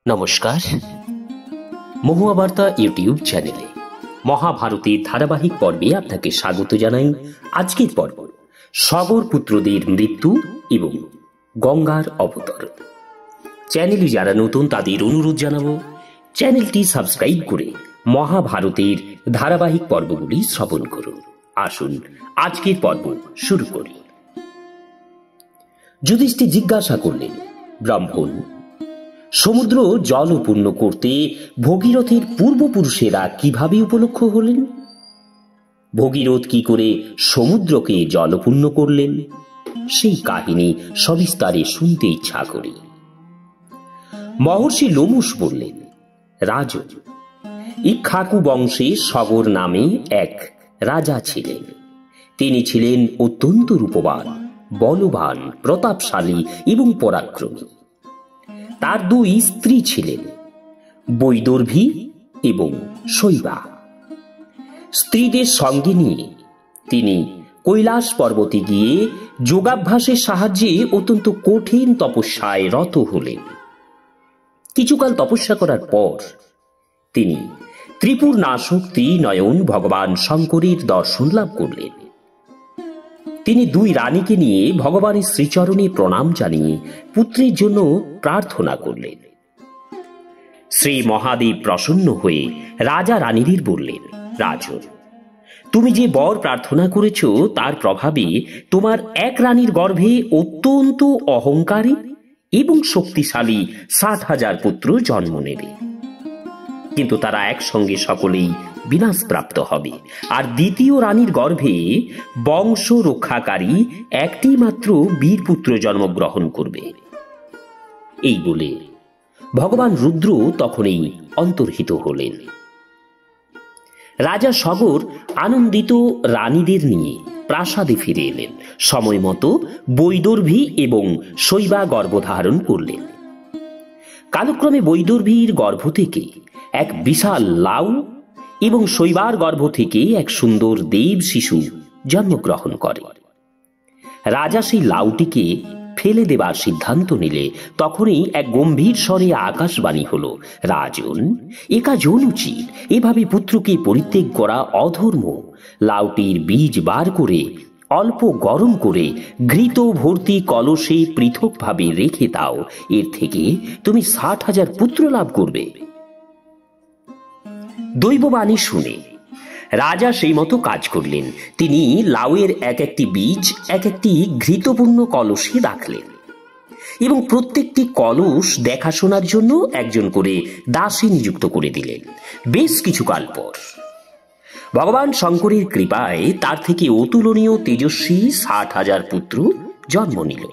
নমস্কার, মহুয়া বার্তা ইউটিউব চ্যানেলে মহাভারতের ধারাবাহিক পর্বে আপনাকে স্বাগত জানাই। আজকের পর্ব সগর পুত্রদের মৃত্যু এবং গঙ্গার অবতরণ। চ্যানেলে যারা নতুন তাদের অনুরোধ জানাবো চ্যানেলটি সাবস্ক্রাইব করে মহাভারতের ধারাবাহিক পর্বগুলি শ্রবণ করুন। আসুন আজকের পর্ব শুরু করি। যুধিষ্ঠির জিজ্ঞাসা করলেন, ব্রাহ্মণ, সমুদ্র জলপূর্ণ করতে ভগীরথের পূর্বপুরুষেরা কিভাবে উপলক্ষ হলেন? ভগীরথ কি করে সমুদ্রকে জলপূর্ণ করলেন সেই কাহিনী সবিস্তারে শুনতে ইচ্ছা করি। মহর্ষি লোমশ বললেন, রাজন, ইক্ষ্বাকু বংশে সগর নামে এক রাজা ছিলেন। তিনি ছিলেন অত্যন্ত রূপবান, বলবান, প্রতাপশালী এবং পরাক্রমী। তার দুই স্ত্রী ছিলেন, বৈদর্ভী এবং শৈবা। স্ত্রীদের সঙ্গে নিয়ে তিনি কৈলাস পর্বতে গিয়ে যোগাভ্যাসের সাহায্যে অত্যন্ত কঠিন তপস্যায় রত হলেন। কিছুকাল তপস্যা করার পর তিনি ত্রিপুর নাশক ত্রিনয়ন ভগবান শঙ্করের দর্শন লাভ করলেন। তিনি দুই রানীকে নিয়ে ভগবানের শ্রীচরণে প্রণাম জানিয়ে পুত্রের জন্য প্রার্থনা করলেন। শ্রী মহাদেব প্রসন্ন হয়ে রাজা রানীদের বললেন, রাজন, তুমি যে বর প্রার্থনা করেছ তার প্রভাবে তোমার এক রানীর গর্ভে অত্যন্ত অহংকারী এবং শক্তিশালী ৭,০০০ পুত্র জন্ম নেবে। কিন্তু তারা একসঙ্গে সকলেই বিনাশপ্রাপ্ত হবে, আর দ্বিতীয় রানীর গর্ভে বংশ রক্ষাকারী একটি মাত্র বীরপুত্র জন্মগ্রহণ করবে। এই বলে ভগবান রুদ্র তখনই অন্তর্হিত হলেন। রাজা সগর আনন্দিত রানীদের নিয়ে প্রাসাদে ফিরে এলেন। সময় মতো বৈদর্ভী এবং শৈবা গর্ভধারণ করলেন। কালক্রমে বৈদর্ভীর গর্ভ থেকে এক বিশাল লাউ এবং শৈবার গর্ভ থেকে এক সুন্দর দেব শিশু জন্মগ্রহণ করে। রাজা সেই লাউটিকে ফেলে দেবার সিদ্ধান্ত নিলে তখনই এক গম্ভীর স্বরে আকাশবাণী হল, রাজন, এ কাজ অনুচিত, এভাবে পুত্রকে পরিত্যাগ করা অধর্ম। লাউটির বীজ বার করে অল্প গরম করে ঘৃত ভর্তি কলসে পৃথকভাবে রেখে দাও, এর থেকে তুমি ৬০,০০০ পুত্র লাভ করবে। দৈববাণী শুনে রাজা সেই মতো কাজ করলেন। তিনি লাউয়ের এক একটি বীজ এক একটি ঘৃতপূর্ণ কলসে রাখলেন এবং প্রত্যেকটি কলস দেখাশোনার জন্য একজন করে দাসী নিযুক্ত করে দিলেন। বেশ কিছুকাল পর ভগবান শঙ্করের কৃপায় তার থেকে অতুলনীয় তেজস্বী ৬০,০০০ পুত্র জন্ম নিল।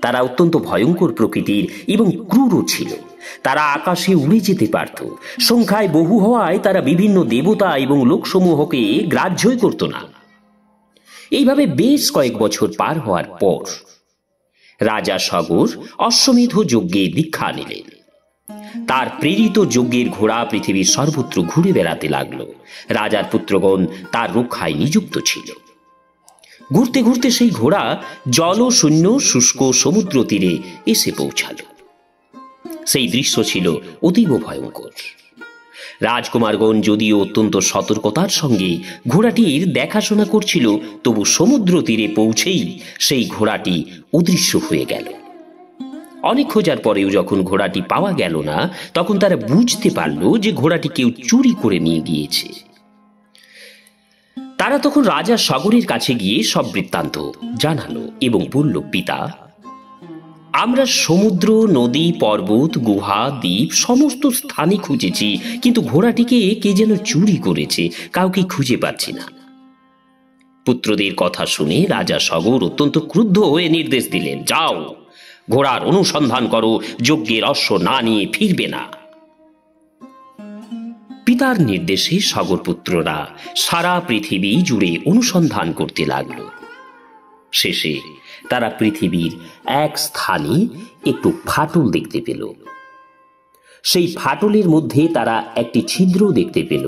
তারা অত্যন্ত ভয়ঙ্কর প্রকৃতির এবং ক্রূরও ছিল। তারা আকাশে উড়ে যেতে পারত। সংখ্যায় বহু হওয়ায় তারা বিভিন্ন দেবতা এবং লোকসমূহকে গ্রাহ্যই করত না। এইভাবে বেশ কয়েক বছর পার হওয়ার পর রাজা সগর অশ্বমেধ যজ্ঞে দীক্ষা নিলেন। তার প্রেরিত যজ্ঞের ঘোড়া পৃথিবীর সর্বত্র ঘুরে বেড়াতে লাগল। রাজার পুত্রগণ তার রক্ষায় নিযুক্ত ছিল। ঘুরতে ঘুরতে সেই ঘোড়া জলশূন্য শুষ্ক সমুদ্র তীরে এসে পৌঁছাল। সেই দৃশ্য ছিল অতীব ভয়ঙ্কর। রাজকুমারগণ যদিও অত্যন্ত সতর্কতার সঙ্গে ঘোড়াটির দেখাশোনা করছিল, তবু সমুদ্র তীরে পৌঁছেই সেই ঘোড়াটি অদৃশ্য হয়ে গেল। অনেক খোঁজার পরেও যখন ঘোড়াটি পাওয়া গেল না, তখন তারা বুঝতে পারল যে ঘোড়াটি কেউ চুরি করে নিয়ে গিয়েছে। তারা তখন রাজা সগরের কাছে গিয়ে সব বৃত্তান্ত জানালো এবং বলল, পিতা, আমরা সমুদ্র, নদী, পর্বত, গুহা, দ্বীপ সমস্ত স্থানে খুঁজেছি, কিন্তু ঘোড়াটিকে কে যেন চুরি করেছে, কাউকে খুঁজে পাচ্ছি না। পুত্রদের কথা শুনে রাজা সগর অত্যন্ত ক্রুদ্ধ হয়ে নির্দেশ দিলেন, যাও, ঘোড়ার অনুসন্ধান করো, যজ্ঞের অশ্ব না নিয়ে ফিরবে না। পিতার নির্দেশে সগরপুত্ররা সারা পৃথিবী জুড়ে অনুসন্ধান করতে লাগল। শেষে তারা পৃথিবীর এক স্থানে একটু ফাটল দেখতে পেল। সেই ফাটলের মধ্যে তারা একটি ছিদ্র দেখতে পেল।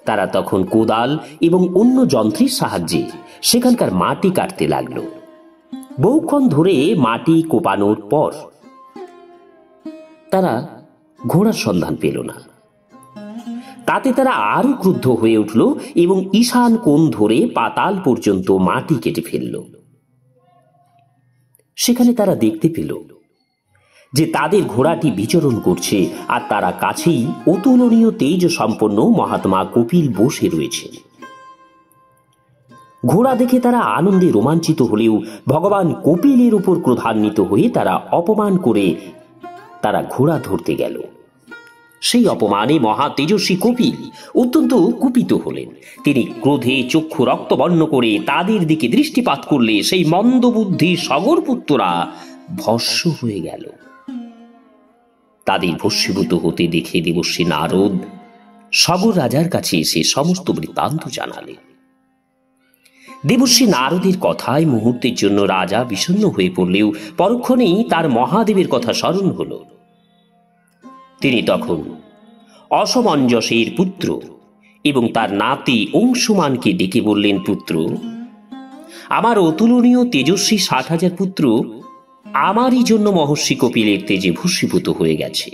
তারা তখন কোদাল এবং অন্য যন্ত্রের সাহায্যে সেখানকার মাটি কাটতে লাগলো। বহুক্ষণ ধরে মাটি কোপানোর পর তারা ঘোড়ার সন্ধান পেল না। তাতে তারা আরো ক্রুদ্ধ হয়ে উঠল এবং ঈশান কোণ ধরে পাতাল পর্যন্ত মাটি কেটে ফেলল। সেখানে তারা দেখতে পেল যে তাদের ঘোড়াটি বিচরণ করছে, আর তারা কাছেই অতুলনীয় তেজ সম্পন্ন মহাত্মা কপিল বসে রয়েছেন। ঘোড়া দেখে তারা আনন্দে রোমাঞ্চিত হলেও ভগবান কপিলের উপর ক্রোধান্বিত হয়ে তারা অপমান করে তারা ঘোড়া ধরতে গেল। সেই অপমানে মহা তেজস্বী কপিল অত্যন্ত কুপিত হলেন। তিনি ক্রোধে চক্ষু রক্তবর্ণ করে তাদের দিকে দৃষ্টিপাত করলে সেই মন্দবুদ্ধি সগরপুত্ররা ভস্ম হয়ে গেল। তাদের ভস্মীভূত হতে দেখে দেবর্ষী নারদ সগর রাজার কাছে এসে সমস্ত বৃত্তান্ত জানালেন। দেবর্ষী নারদের কথায় মুহূর্তের জন্য রাজা বিষণ্ণ হয়ে পড়লেও পরক্ষণেই তার মহাদেবের কথা স্মরণ হল। তিনি তখন অসমঞ্জসের পুত্র এবং তার নাতি অংশুমানকে ডেকে বললেন, পুত্র, আমার অতুলনীয় তেজস্বী 60,000 পুত্র আমারই জন্য মহর্ষি কপিলের তেজে ভস্মীভূত হয়ে গেছে।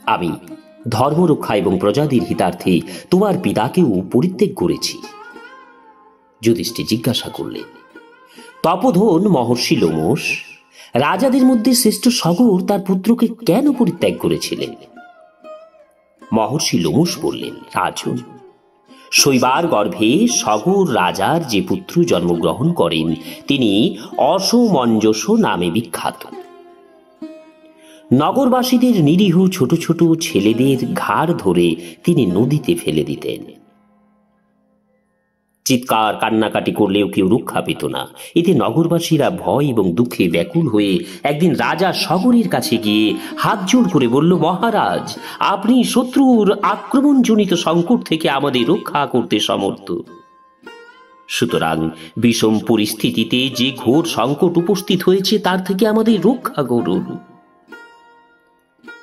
আমি ধর্মরক্ষা এবং প্রজাদের হিতার্থে তোমার পিতাকেও পরিত্যাগ করেছি। যুধিষ্ঠির জিজ্ঞাসা করলেন, তপোধন মহর্ষি লোমশ রাজাদের মধ্যে শ্রেষ্ঠ সগর তার পুত্রকে কেন পরিত্যাগ করেছিলেন? মহর্ষি লোমশ বললেন, রাজন, শৈবার গর্ভে সগর রাজার যে পুত্র জন্মগ্রহণ করেন তিনি অসমঞ্জস নামে বিখ্যাত। নগরবাসীদের নিরীহ ছোট ছোট ছেলেদের ঘাড় ধরে তিনি নদীতে ফেলে দিতেন। চিৎকার কান্নাকাটি করলেও কেউ রক্ষা পেত না। এতে নগরবাসীরা ভয় এবং দুঃখে ব্যাকুল হয়ে একদিন রাজা সগরের কাছে গিয়ে হাত জোড় করে বলল, মহারাজ, আপনি শত্রুর আক্রমণজনিত সংকট থেকে আমাদের রক্ষা করতে সমর্থ। সুতরাং বিষম পরিস্থিতিতে যে ঘোর সংকট উপস্থিত হয়েছে তার থেকে আমাদের রক্ষা করুন।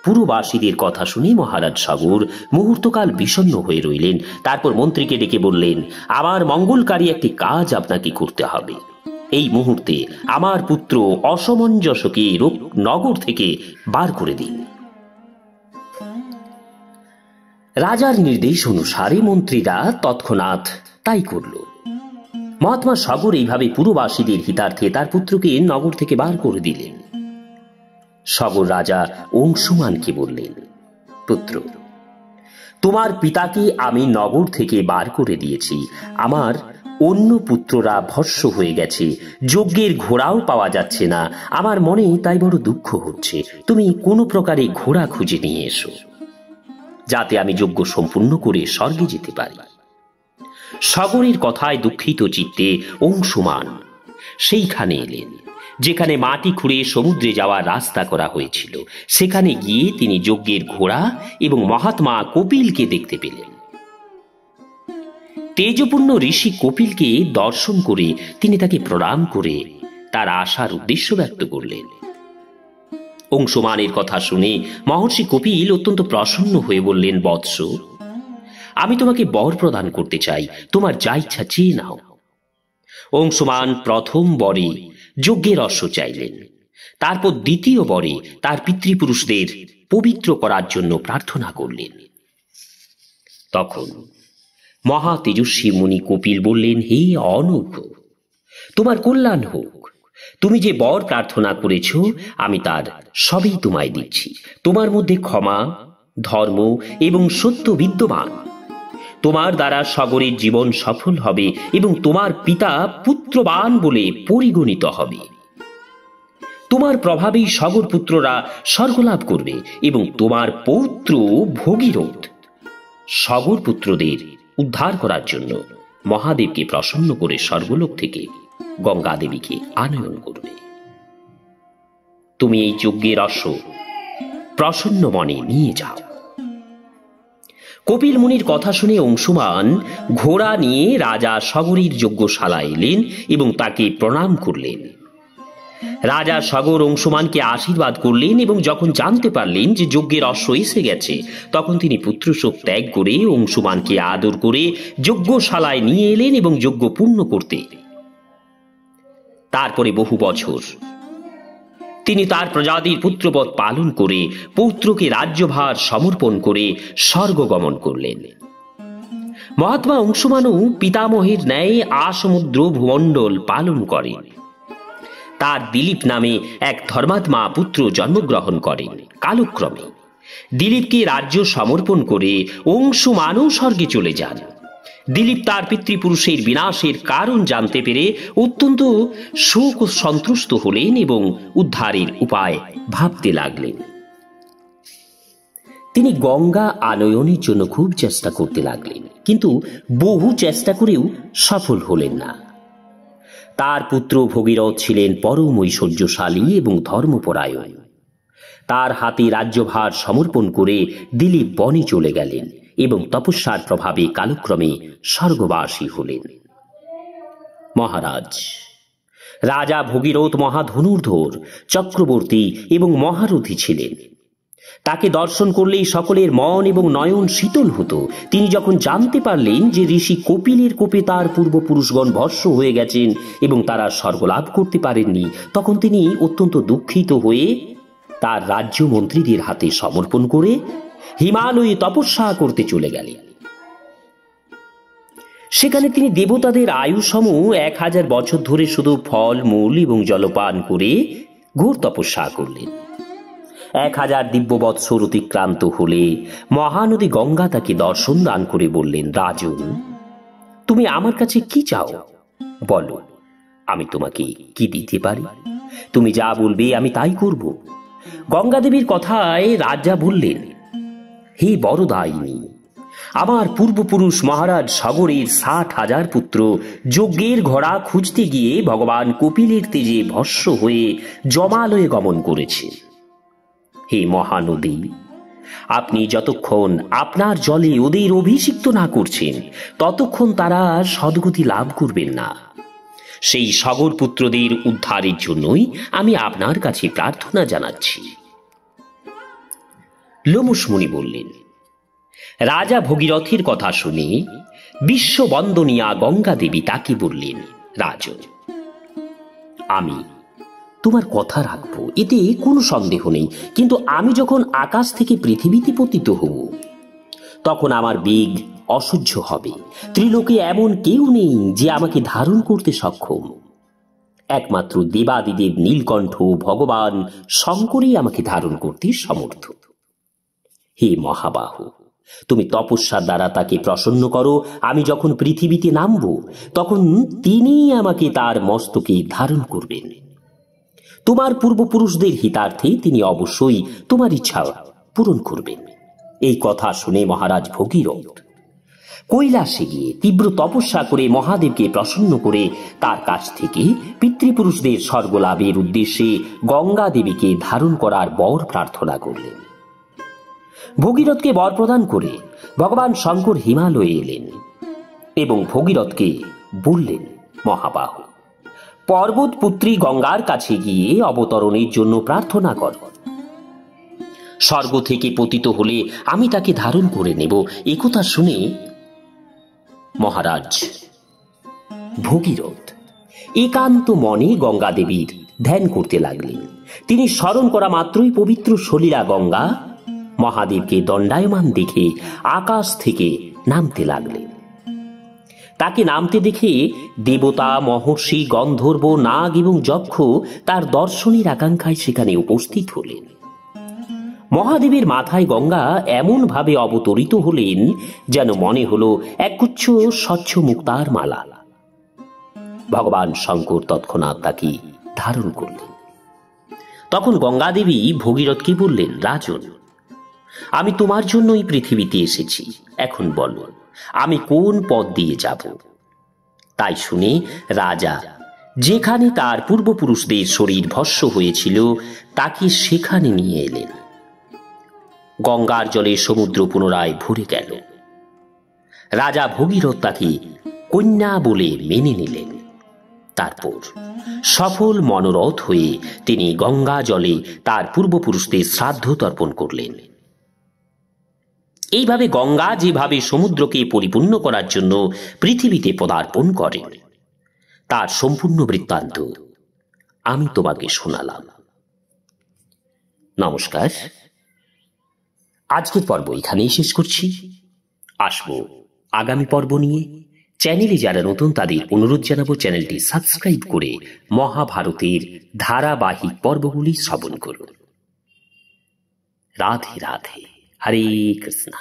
পুরবাসীদের কথা শুনে মহারাজ সগর মুহূর্তকাল বিষণ্ণ হয়ে রইলেন। তারপর মন্ত্রীকে ডেকে বললেন, আমার মঙ্গলকারী একটি কাজ আপনাকে করতে হবে। এই মুহূর্তে আমার পুত্র অসমঞ্জসকে নগর থেকে বার করে দিন। রাজার নির্দেশ অনুসারে মন্ত্রীরা তৎক্ষণাৎ তাই করল। মহাত্মা সগর এইভাবে পুরবাসীদের হিতার্থে তার পুত্রকে নগর থেকে বার করে দিলেন। সগর রাজা অংশুমানকে বললেন, পুত্র, তোমার পিতাকে আমি নগর থেকে বার করে দিয়েছি। আমার অন্য পুত্ররা ভস্ম হয়ে গেছে, যজ্ঞের ঘোড়াও পাওয়া যাচ্ছে না। আমার মনে তাই বড় দুঃখ হচ্ছে। তুমি কোনো প্রকারে ঘোড়া খুঁজে নিয়ে এসো, যাতে আমি যজ্ঞ সম্পূর্ণ করে স্বর্গে যেতে পারি। সগরের কথায় দুঃখিত চিত্তে অংশুমান সেইখানে এলেন যেখানে মাটি খুঁড়ে সমুদ্রে যাওয়ার রাস্তা করা হয়েছিল। সেখানে গিয়ে তিনি যজ্ঞের ঘোড়া এবং মহাত্মা কপিলকে দেখতে পেলেন। তেজপূর্ণ ঋষি কপিলকে দর্শন করে তিনি তাকে প্রণাম করে তার আসার উদ্দেশ্য ব্যক্ত করলেন। অংশুমানের কথা শুনে মহর্ষি কপিল অত্যন্ত প্রসন্ন হয়ে বললেন, বৎস, আমি তোমাকে বর প্রদান করতে চাই, তোমার যা ইচ্ছা চেয়ে নাও। অংশুমান প্রথম বরে যজ্ঞের অশ্ব চাইলেন। তারপর দ্বিতীয় বরে তার পিতৃপুরুষদের পবিত্র করার জন্য প্রার্থনা করলেন। তখন মহা তেজস্বী মুনি কপিল বললেন, হে অনঘ, তোমার কল্যাণ হোক। তুমি যে বর প্রার্থনা করেছ আমি তার সবই তোমায় দিচ্ছি। তোমার মধ্যে ক্ষমা, ধর্ম এবং সত্য বিদ্যমান। তোমার দ্বারা সগরের জীবন সফল হবে এবং তোমার পিতা পুত্রবান বলে পরিগণিত হবে। তোমার প্রভাবেই সগর পুত্ররা স্বর্গলাভ করবে এবং তোমার পৌত্র ভগীরথ সগর পুত্রদের উদ্ধার করার জন্য মহাদেবকে প্রসন্ন করে স্বর্গলোক থেকে গঙ্গা দেবীকে আনয়ন করবে। তুমি এই যজ্ঞের অশ্ব প্রসন্ন মনে নিয়ে যাও। কপিল মুনির কথা শুনে অংশুমান ঘোড়া নিয়ে রাজা সগরের যজ্ঞশালায় এলেন এবং তাকে প্রণাম করলেন। রাজা সগর অংশুমানকে আশীর্বাদ করলেন এবং যখন জানতে পারলেন যে যজ্ঞের অশ্ব এসে গেছে, তখন তিনি পুত্রশোক ত্যাগ করে অংশুমানকে আদর করে যজ্ঞশালায় নিয়ে এলেন এবং যজ্ঞ পূর্ণ করতে। তারপরে বহু বছর তিনি তার প্রজাতির পুত্রপদ পালন করে পৌত্রকে রাজ্যভার সমর্পণ করে স্বর্গগমন করলেন। মহাত্মা অংশুমানও পিতামহের ন্যায় আসমুদ্র ভূমণ্ডল পালন করেন। তার দিলীপ নামে এক ধর্মাত্মা পুত্র জন্মগ্রহণ করেন। কালক্রমে দিলীপকে রাজ্য সমর্পণ করে অংশুমানও স্বর্গে চলে যান। দিলীপ তার পিতৃপুরুষের বিনাশের কারণ জানতে পেরে অত্যন্ত শোক ও সন্ত্রস্ত হলেন এবং উদ্ধারের উপায় ভাবতে লাগলেন। তিনি গঙ্গা আনয়নের জন্য খুব চেষ্টা করতে লাগলেন, কিন্তু বহু চেষ্টা করেও সফল হলেন না। তার পুত্র ভগীরথ ছিলেন পরম ঐশ্বর্যশালী এবং ধর্মপরায়ণ। তার হাতে রাজ্যভার সমর্পণ করে দিলীপ বনে চলে গেলেন এবং তপস্যার প্রভাবে কালক্রমে স্বর্গবাসী হলেন। মহারাজ, রাজা ভগীরথ মহাধনুর্ধর, চক্রবর্তী এবং মহারথী ছিলেন। তাকে দর্শন করলেই সকলের মন এবং নয়ন শীতল হতো। তিনি যখন জানতে পারলেন যে ঋষি কপিলের কোপে তার পূর্বপুরুষগণ ভস্ম হয়ে গেছেন এবং তারা স্বর্গলাভ করতে পারেননি, তখন তিনি অত্যন্ত দুঃখিত হয়ে তার রাজ্য মন্ত্রীদের হাতে সমর্পণ করে হিমালয়ে তপস্যা করতে চলে গেলেন। সেখানে তিনি দেবতাদের আয়ুসম 1000 বছর ধরে শুধু ফল মূল এবং জলপান করে ঘোর তপস্যা করলেন। 1000 দিব্য বৎসর অতিক্রান্ত হলে মহানদী গঙ্গা তাকে দর্শন দান করে বললেন, রাজন, তুমি আমার কাছে কি চাও বলো, আমি তোমাকে কি দিতে পারি? তুমি যা বলবে আমি তাই করব। গঙ্গা দেবীর কথায় রাজা বললেন, হে বরদায়িনী, আমার পূর্বপুরুষ মহারাজ সাগরের 60,000 পুত্র যজ্ঞের ঘোড়া খুঁজতে গিয়ে ভগবান কপিলের তেজে ভস্ম হয়ে জমালয়ে গমন করেছে। হে মহানদী, আপনি যতক্ষণ আপনার জলে ওদের অভিষিক্ত না করছেন ততক্ষণ তারা সদ্গতি লাভ করবেন না। সেই সাগর পুত্রদের উদ্ধারের জন্যই আমি আপনার কাছে প্রার্থনা জানাচ্ছি। লোমশ মুনি বললেন, রাজা ভগীরথের কথা শুনে বিশ্ববন্দনিয়া গঙ্গা দেবী তাকে বললেন, রাজন, আমি তোমার কথা রাখবো, এতে কোনো সন্দেহ নেই, কিন্তু আমি যখন আকাশ থেকে পৃথিবীতে পতিত হব তখন আমার বেগ অসহ্য হবে। ত্রিলোকে এমন কেউ নেই যে আমাকে ধারণ করতে সক্ষম। একমাত্র দেবাদিদেব নীলকণ্ঠ ভগবান শঙ্করই আমাকে ধারণ করতে সমর্থ। হে মহাবাহু, তুমি তপস্যার দ্বারা তাকে প্রসন্ন করো। আমি যখন পৃথিবীতে নামব তখন তিনি আমাকে তার মস্তকে ধারণ করবেন। তোমার পূর্বপুরুষদের হিতার্থে তিনি অবশ্যই তোমার ইচ্ছা পূরণ করবেন। এই কথা শুনে মহারাজ ভগীরথ কৈলাসে গিয়ে তীব্র তপস্যা করে মহাদেবকে প্রসন্ন করে তার কাছ থেকে পিতৃপুরুষদের স্বর্গলাভের উদ্দেশ্যে গঙ্গা দেবীকে ধারণ করার বর প্রার্থনা করলেন। ভগীরথকে বর প্রদান করে ভগবান শঙ্কর হিমালয়ে এলেন এবং ভগীরথকে বললেন, মহাবাহু, পর্বত পুত্রী গঙ্গার কাছে গিয়ে অবতরণের জন্য প্রার্থনা কর। স্বর্গ থেকে পতিত হলে আমি তাকে ধারণ করে নেব। একথা শুনে মহারাজ ভগীরথ একান্ত মনে গঙ্গা দেবীর ধ্যান করতে লাগলেন। তিনি স্মরণ করা মাত্রই পবিত্র সলিলা গঙ্গা মহাদেবকে দণ্ডায়মান দেখে আকাশ থেকে নামতে লাগলেন। তাকে নামতে দেখে দেবতা, মহর্ষি, গন্ধর্ব, নাগ এবং যক্ষ তার দর্শনের আকাঙ্ক্ষায় সেখানে উপস্থিত হলেন। মহাদেবের মাথায় গঙ্গা এমন ভাবে অবতরিত হলেন যেন মনে হলো একগুচ্ছ স্বচ্ছ মুক্তার মালা। ভগবান শঙ্কর তৎক্ষণাৎ তাকে ধারণ করলেন। তখন গঙ্গা দেবী ভগীরথকে বললেন, রাজন, আমি তোমার জন্যই পৃথিবীতে এসেছি। এখন বলো, আমি কোন পথ দিয়ে যাব? তাই শুনে রাজা যেখানে তার পূর্বপুরুষদের শরীর ভস্ম হয়েছিল তাকে সেখানে নিয়ে এলেন। গঙ্গার জলে সমুদ্র পুনরায় ভরে গেল। রাজা ভগীরথ তাকে কন্যা বলে মেনে নিলেন। তারপর সফল মনোরথ হয়ে তিনি গঙ্গা জলে তার পূর্বপুরুষদের শ্রাদ্ধ তর্পণ করলেন। এইভাবে গঙ্গা যেভাবে সমুদ্রকে পরিপূর্ণ করার জন্য পৃথিবীতে পদার্পণ করেন তার সম্পূর্ণ বৃত্তান্ত আমি তোমাকে শোনালাম। নমস্কার। আজকের পর্ব এখানেই শেষ করছি। আসবো আগামী পর্ব নিয়ে। চ্যানেলে যারা নতুন তাদের অনুরোধ জানাবো চ্যানেলটি সাবস্ক্রাইব করে মহাভারতের ধারাবাহিক পর্বগুলি শ্রবণ করুন। রাধে রাধে, হরে কৃষ্ণ।